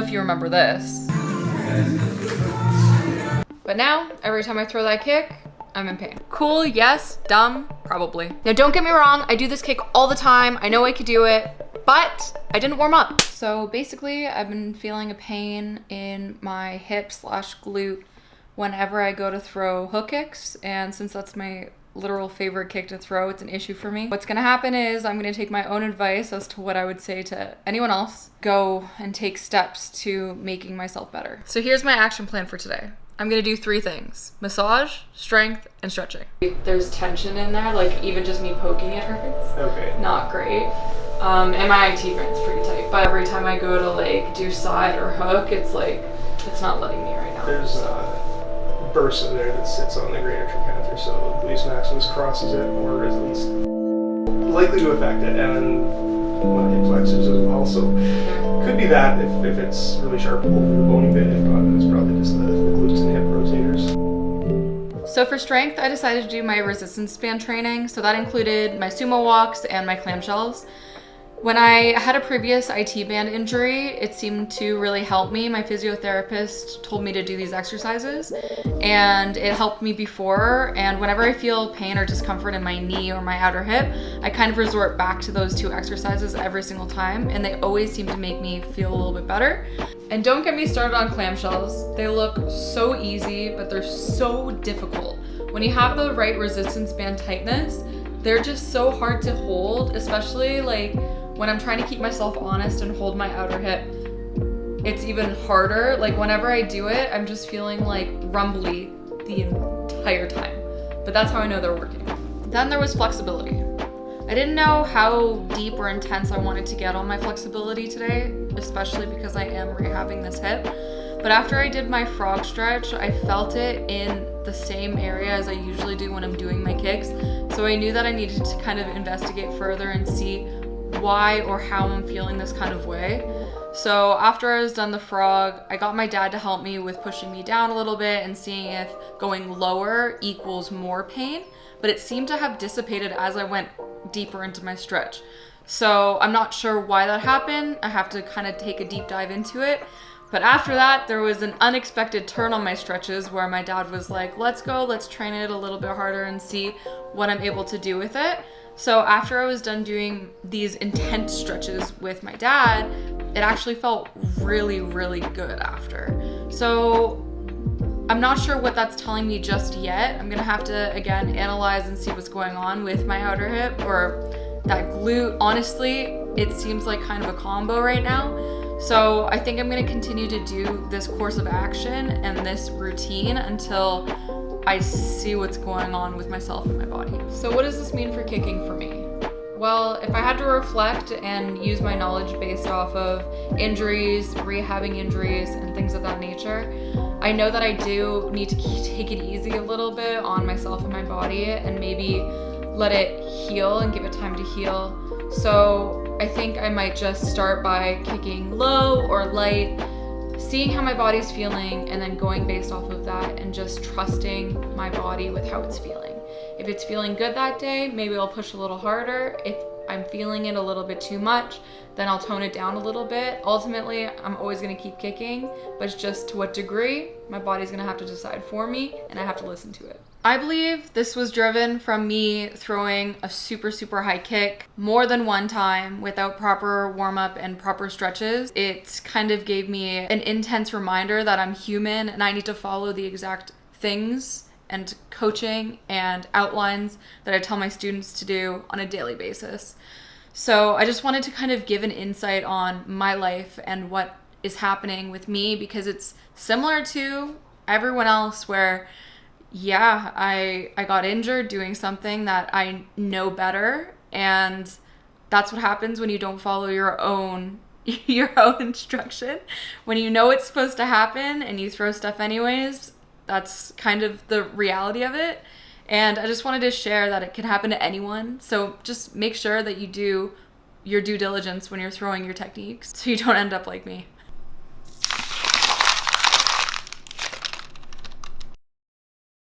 if you remember this. But now, every time I throw that kick, I'm in pain. Cool, yes. Dumb, probably. Now don't get me wrong, I do this kick all the time. I know I could do it, but I didn't warm up. So basically, I've been feeling a pain in my hip/glute whenever I go to throw hook kicks. And since that's my literal favorite kick to throw, it's an issue for me. What's gonna happen is I'm gonna take my own advice as to what I would say to anyone else. Go and take steps to making myself better. So here's my action plan for today. I'm gonna do 3 things: massage, strength, and stretching. There's tension in there, like even just me poking it hurts. Okay. Not great. And my IT band's pretty tight, but every time I go to like do side or hook, it's like, it's not letting me right now. There's a bursa there that sits on the greater trochanter, so Luis Maximus crosses it, or is at least likely to affect it, and one of the hip flexors as well, so could be that if it's really sharp over the bony bit. If not, then it's probably just the glutes and hip rotators. So for strength, I decided to do my resistance band training, so that included my sumo walks and my clamshells. When I had a previous IT band injury, it seemed to really help me. My physiotherapist told me to do these exercises, and it helped me before. And whenever I feel pain or discomfort in my knee or my outer hip, I kind of resort back to those 2 exercises every single time, and they always seem to make me feel a little bit better. And don't get me started on clamshells. They look so easy, but they're so difficult. When you have the right resistance band tightness, they're just so hard to hold, especially like when I'm trying to keep myself honest and hold my outer hip. It's even harder. Like whenever I do it, I'm just feeling like rumbly the entire time. But that's how I know they're working. Then there was flexibility. I didn't know how deep or intense I wanted to get on my flexibility today, especially because I am rehabbing this hip. But after I did my frog stretch, I felt it in the same area as I usually do when I'm doing my kicks. So I knew that I needed to kind of investigate further and see why or how I'm feeling this kind of way. So after I was done the frog, I got my dad to help me with pushing me down a little bit and seeing if going lower equals more pain, but it seemed to have dissipated as I went deeper into my stretch. So I'm not sure why that happened. I have to kind of take a deep dive into it. But after that, there was an unexpected turn on my stretches where my dad was like, let's go, let's train it a little bit harder and see what I'm able to do with it. So after I was done doing these intense stretches with my dad, it actually felt really, really good after. So I'm not sure what that's telling me just yet. I'm gonna have to, again, analyze and see what's going on with my outer hip or that glute. Honestly, it seems like kind of a combo right now. So I think I'm gonna continue to do this course of action and this routine until I see what's going on with myself and my body. So what does this mean for kicking for me? Well, if I had to reflect and use my knowledge based off of injuries, rehabbing injuries, and things of that nature, I know that I do need to take it easy a little bit on myself and my body and maybe let it heal and give it time to heal. So I think I might just start by kicking low or light, seeing how my body's feeling, and then going based off of that and just trusting my body with how it's feeling. If it's feeling good that day, maybe I'll push a little harder. If I'm feeling it a little bit too much, then I'll tone it down a little bit. Ultimately, I'm always gonna keep kicking, but it's just to what degree, my body's gonna have to decide for me, and I have to listen to it. I believe this was driven from me throwing a super, super high kick more than one time without proper warm-up and proper stretches. It kind of gave me an intense reminder that I'm human and I need to follow the exact things and coaching and outlines that I tell my students to do on a daily basis. So I just wanted to kind of give an insight on my life and what is happening with me, because it's similar to everyone else where, yeah, I got injured doing something that I know better, and that's what happens when you don't follow your own instruction. When you know it's supposed to happen and you throw stuff anyways, that's kind of the reality of it. And I just wanted to share that it can happen to anyone. So just make sure that you do your due diligence when you're throwing your techniques so you don't end up like me.